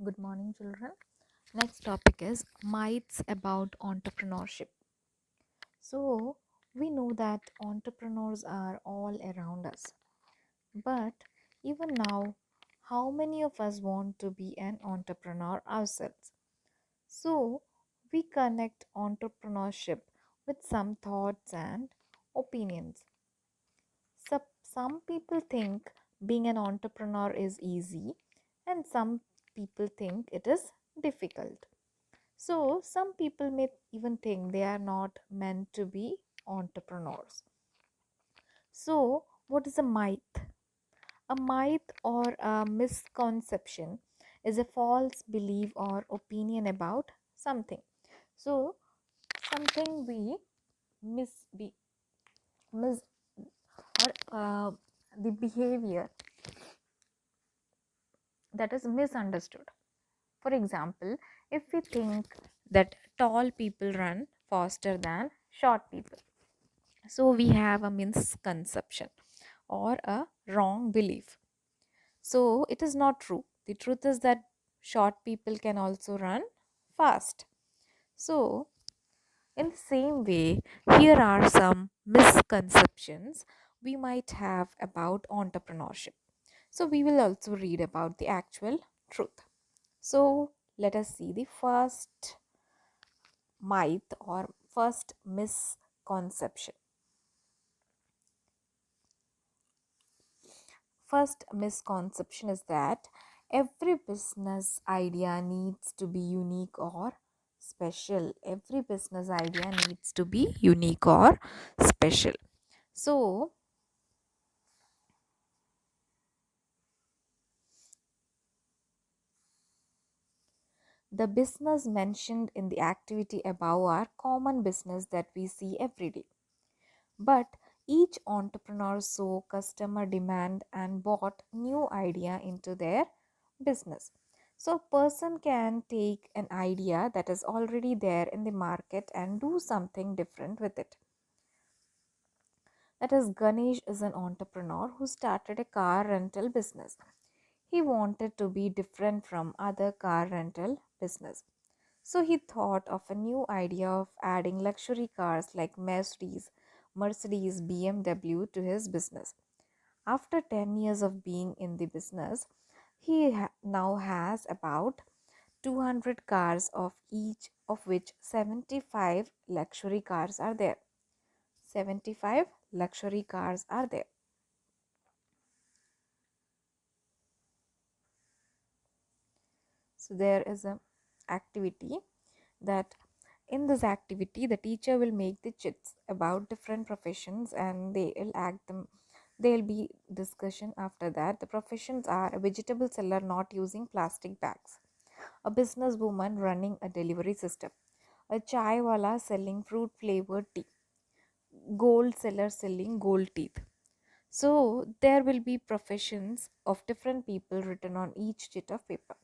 Good morning, children. Next topic is myths about entrepreneurship. So, we know that entrepreneurs are all around us, but even now, how many of us want to be an entrepreneur ourselves? So, we connect entrepreneurship with some thoughts and opinions. Some people think being an entrepreneur is easy, and some people think it is difficult. So, some people may even think they are not meant to be entrepreneurs. So, what is a myth? A myth or a misconception is a false belief or opinion about something. So, something we mis or the behavior that is misunderstood. For example, if we think that tall people run faster than short people, so we have a misconception or a wrong belief. So it is not true. The truth is that short people can also run fast. So, in the same way, here are some misconceptions we might have about entrepreneurship. So, we will also read about the actual truth. So, let us see the first myth or first misconception. First misconception is that every business idea needs to be unique or special. Every business idea needs to be unique or special. So, the business mentioned in the activity above are common business that we see every day. But each entrepreneur saw customer demand and bought new idea into their business. So a person can take an idea that is already there in the market and do something different with it. That is, Ganesh is an entrepreneur who started a car rental business. He wanted to be different from other car rental business. So he thought of a new idea of adding luxury cars like Mercedes, BMW to his business. After 10 years of being in the business, he now has about 200 cars, of each of which 75 luxury cars are there. 75 luxury cars are there. So there is a activity that in this activity the teacher will make the chits about different professions and they will act them. There will be discussion after that. The professions are a vegetable seller not using plastic bags, a businesswoman running a delivery system, a chai wala selling fruit flavored tea, gold seller selling gold teeth. So there will be professions of different people written on each sheet of paper.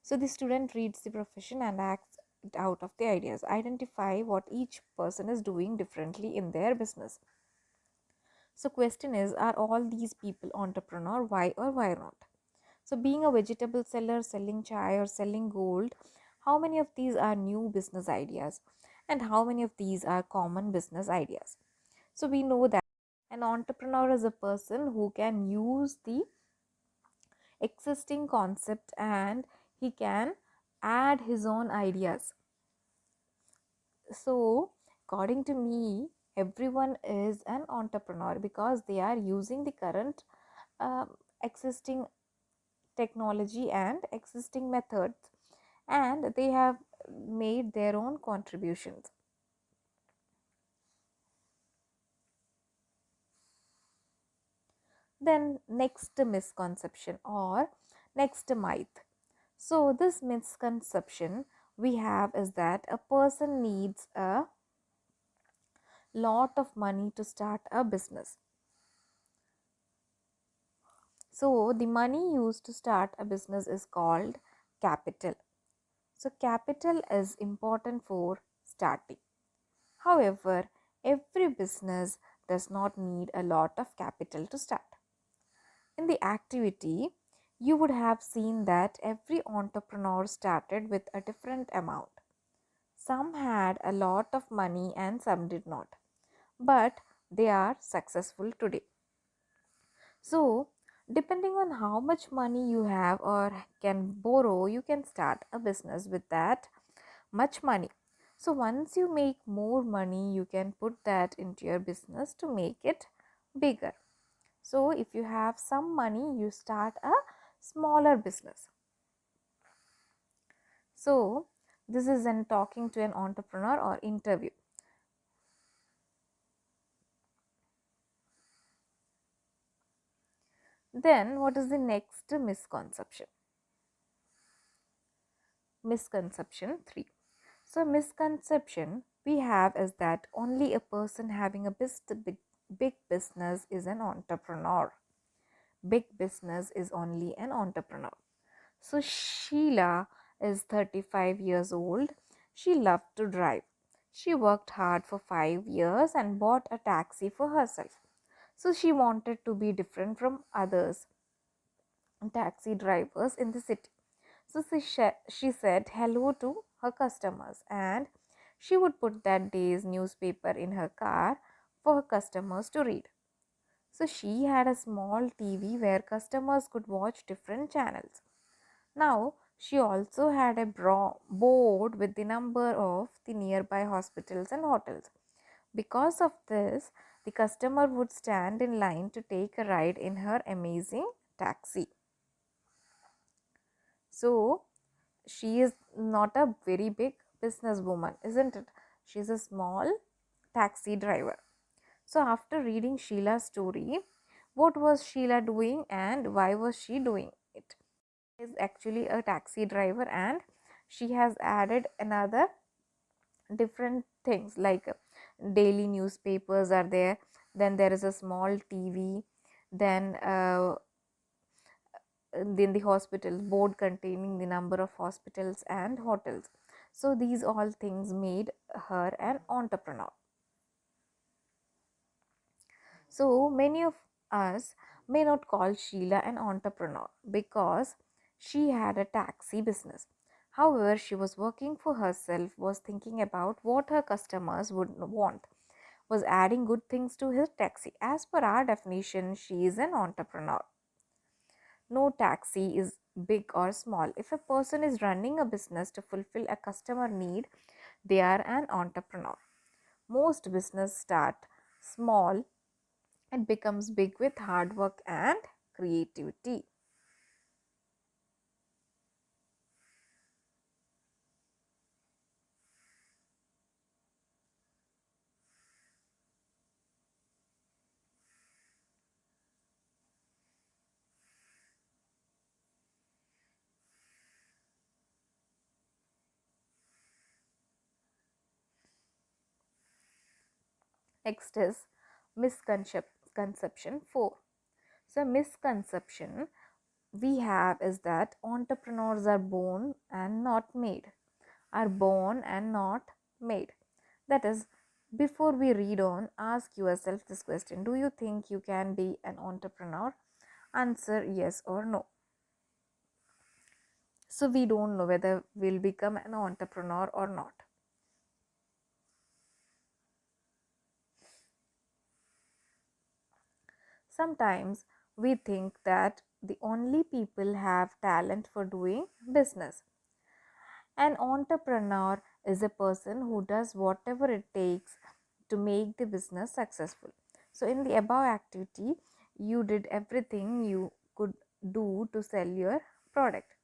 So the student reads the profession and acts it out of the ideas. Identify what each person is doing differently in their business. So question is, are all these people entrepreneur? Why or why not? So being a vegetable seller, selling chai or selling gold, how many of these are new business ideas and how many of these are common business ideas? So we know that an entrepreneur is a person who can use the existing concept and he can add his own ideas. So, according to me, everyone is an entrepreneur because they are using the current existing technology and existing methods and they have made their own contributions. Then, next misconception or next myth. So, this misconception we have is that a person needs a lot of money to start a business. So, the money used to start a business is called capital. So, capital is important for starting. However, every business does not need a lot of capital to start. In the activity, you would have seen that every entrepreneur started with a different amount. Some had a lot of money and some did not, but they are successful today. So, depending on how much money you have or can borrow, you can start a business with that much money. So, once you make more money, you can put that into your business to make it bigger. So, if you have some money, you start a smaller business. So, this is an talking to an entrepreneur or interview. Then, what is the next misconception? Misconception 3. So, misconception we have is that only a person having a big business is an entrepreneur. Big business is only an entrepreneur. So, Sheila is 35 years old. She loved to drive. She worked hard for 5 years and bought a taxi for herself. So, she wanted to be different from others taxi drivers in the city. So she said hello to her customers and she would put that day's newspaper in her car for her customers to read. So she had a small TV where customers could watch different channels. Now she also had a board with the number of the nearby hospitals and hotels. Because of this, the customer would stand in line to take a ride in her amazing taxi. So she is not a very big businesswoman, isn't it? She's a small taxi driver. So, after reading Sheila's story, what was Sheila doing and why was she doing it? She is actually a taxi driver and she has added another different things like daily newspapers are there, then there is a small TV, then in the hospitals board containing the number of hospitals and hotels. So these all things made her an entrepreneur. So many of us may not call Sheila an entrepreneur because she had a taxi business. However, she was working for herself, was thinking about what her customers would want, was adding good things to her taxi. As per our definition, she is an entrepreneur. No taxi is big or small. If a person is running a business to fulfill a customer need, they are an entrepreneur. Most business start small and becomes big with hard work and creativity. Next is misconception 4. So misconception we have is that entrepreneurs are born and not made. Are born and not made. That is, before we read on, ask yourself this question: do you think you can be an entrepreneur? Answer yes or no. So, we don't know whether we'll become an entrepreneur or not. Sometimes we think that the only people have talent for doing business. An entrepreneur is a person who does whatever it takes to make the business successful. So, in the above activity, you did everything you could do to sell your product.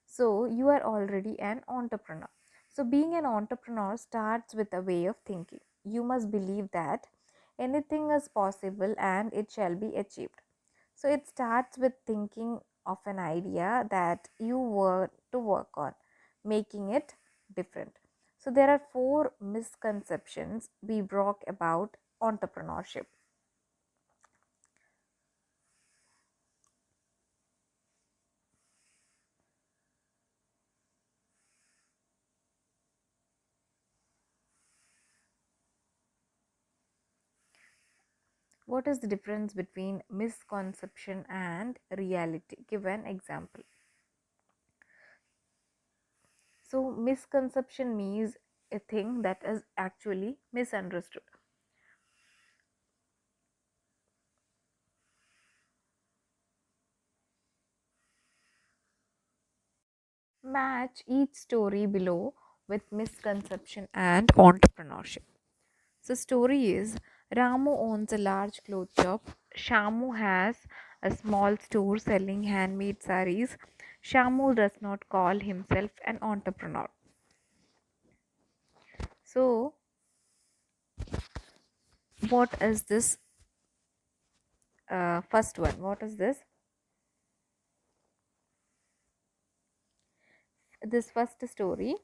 So, you are already an entrepreneur. So, being an entrepreneur starts with a way of thinking. You must believe that anything is possible and it shall be achieved. So, it starts with thinking of an idea that you were to work on, making it different. So, there are 4 misconceptions we broke about entrepreneurship. What is the difference between misconception and reality? Give an example. So, misconception means a thing that is actually misunderstood. Match each story below with misconception and entrepreneurship. So, story is Ramu owns a large clothes shop. Shamu has a small store selling handmade saris. Shamu does not call himself an entrepreneur. So, what is this first one? What is this? This first story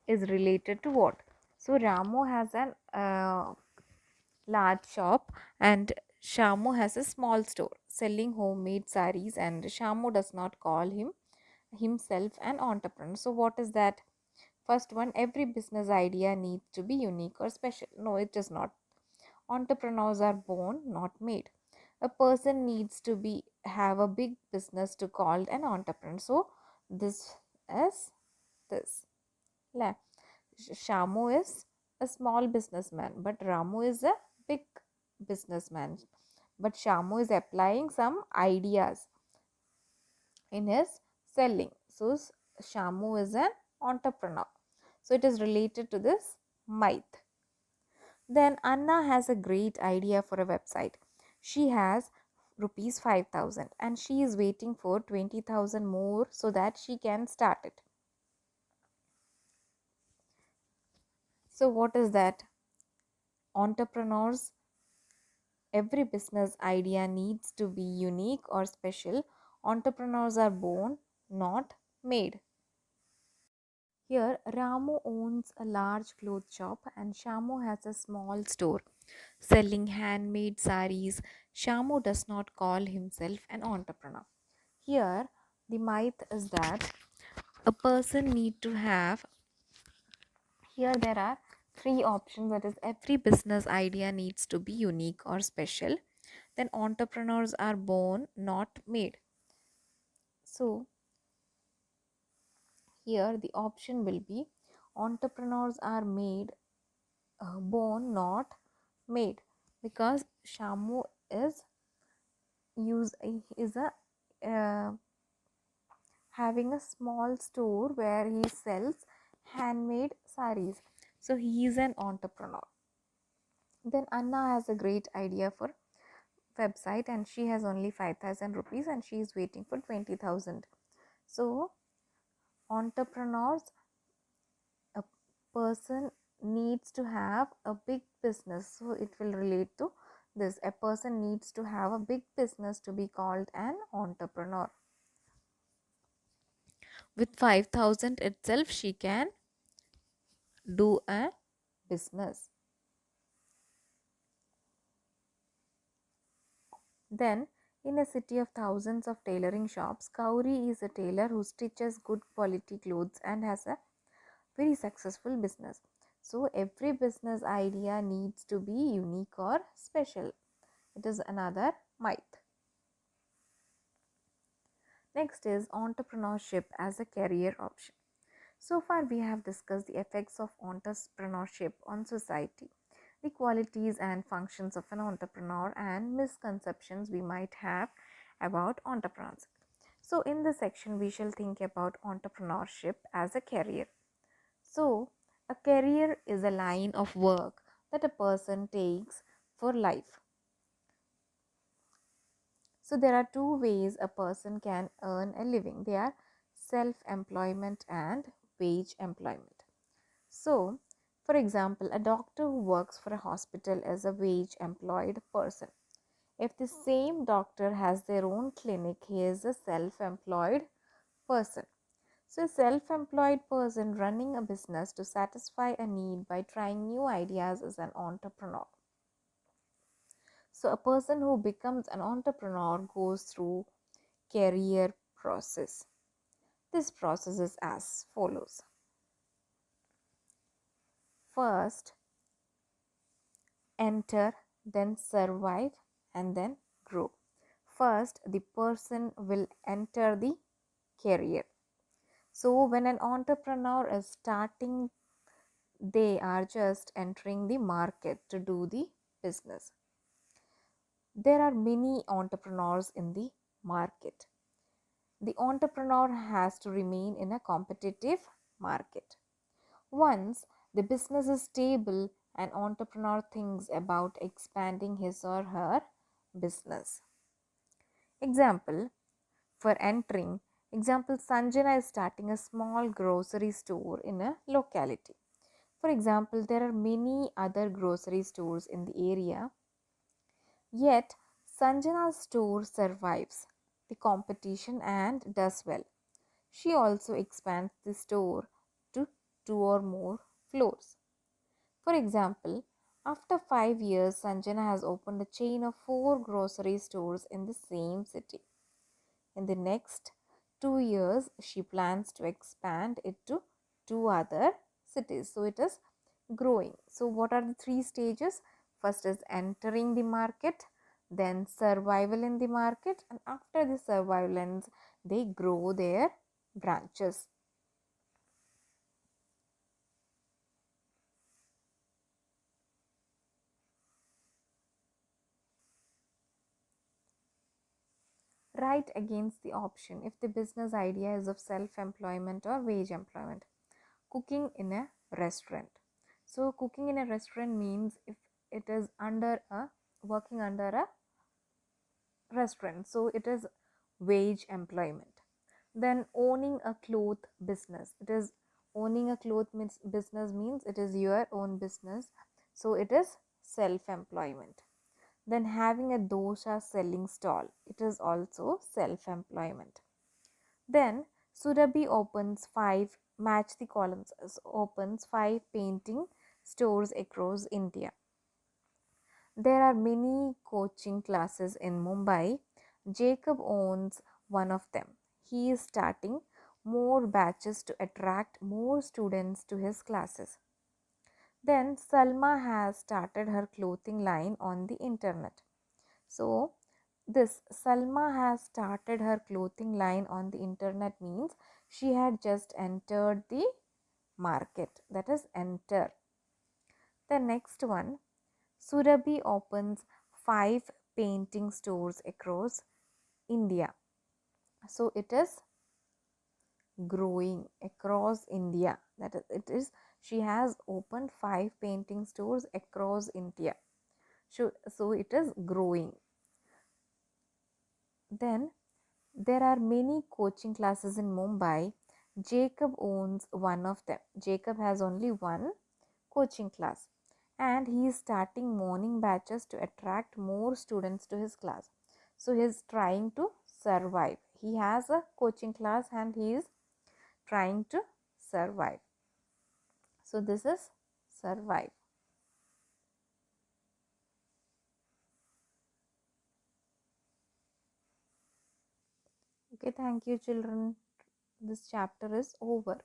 is related to what? So, Ramu has an large shop and Shamu has a small store selling homemade saris, and Shamu does not call himself an entrepreneur. So what is that? First one, every business idea needs to be unique or special. No, it is not. Entrepreneurs are born, not made. A person needs to be have a big business to call an entrepreneur. So this is this. Shamu is a small businessman, but Ramu is a big businessman. But Shamu is applying some ideas in his selling. So Shamu is an entrepreneur. So it is related to this myth. Then Anna has a great idea for a website. She has rupees 5,000 and she is waiting for 20,000 more so that she can start it. So what is that? Entrepreneurs, every business idea needs to be unique or special. Entrepreneurs are born, not made. Here, Ramu owns a large clothes shop and Shamu has a small store selling handmade saris. Shamu does not call himself an entrepreneur. Here, the myth is that a person need to have, here there are three options, that is every business idea needs to be unique or special. Then entrepreneurs are born, not made. So here the option will be entrepreneurs are made, born, not made, because Shamu use is a having a small store where he sells handmade saris. So he is an entrepreneur. Then Anna has a great idea for website and she has only 5,000 rupees and she is waiting for 20,000. So entrepreneurs, a person needs to have a big business, so it will relate to this. A person needs to have a big business to be called an entrepreneur. With 5,000 itself she can do a business. Then in a city of thousands of tailoring shops, Kauri is a tailor who stitches good quality clothes and has a very successful business. So every business idea needs to be unique or special. It is another myth. Next is entrepreneurship as a career option. So far we have discussed the effects of entrepreneurship on society, the qualities and functions of an entrepreneur, and misconceptions we might have about entrepreneurs. So in this section we shall think about entrepreneurship as a career. So a career is a line of work that a person takes for life. So there are two ways a person can earn a living. They are self-employment and wage employment. So, for example, a doctor who works for a hospital is a wage employed person. If the same doctor has their own clinic, he is a self-employed person. So, a self-employed person running a business to satisfy a need by trying new ideas is an entrepreneur. So, a person who becomes an entrepreneur goes through career process. This process is as follows. First, enter then survive, and then grow. First, the person will enter the career. So, when an entrepreneur is starting, they are just entering the market to do the business. There are many entrepreneurs in the market. The entrepreneur has to remain in a competitive market. Once the business is stable, an entrepreneur thinks about expanding his or her business. Example for entering. Example, Sanjana is starting a small grocery store in a locality. For example, there are many other grocery stores in the area, yet Sanjana's store survives the competition and does well. She also expands the store to 2 or more floors. For example, after 5 years, Sanjana has opened a chain of 4 grocery stores in the same city. In the next 2 years, she plans to expand it to 2 other cities. So it is growing. So, what are the 3 stages? First is entering the market, then survival in the market, and after the survival ends, they grow their branches. Write against the option if the business idea is of self-employment or wage employment. Cooking in a restaurant. So cooking in a restaurant means if it is under a working under a restaurant, so it is wage employment. Then owning a cloth business, it is owning a cloth business means it is your own business, so it is self-employment. Then having a dosha selling stall, it is also self-employment. Then Surabhi opens 5, match the columns, opens 5 painting stores across India. There are many coaching classes in Mumbai. Jacob owns one of them. He is starting more batches to attract more students to his classes. Then Salma has started her clothing line on the internet. So, this Salma has started her clothing line on the internet means she had just entered the market. That is enter. The next one, Surabhi opens 5 painting stores across India. So it is growing across India. That is, it is she has opened 5 painting stores across India. So it is growing. Then there are many coaching classes in Mumbai. Jacob owns one of them. Jacob has only one coaching class and he is starting morning batches to attract more students to his class. So he is trying to survive. He has a coaching class and he is trying to survive. So this is survive. Okay, thank you children. This chapter is over.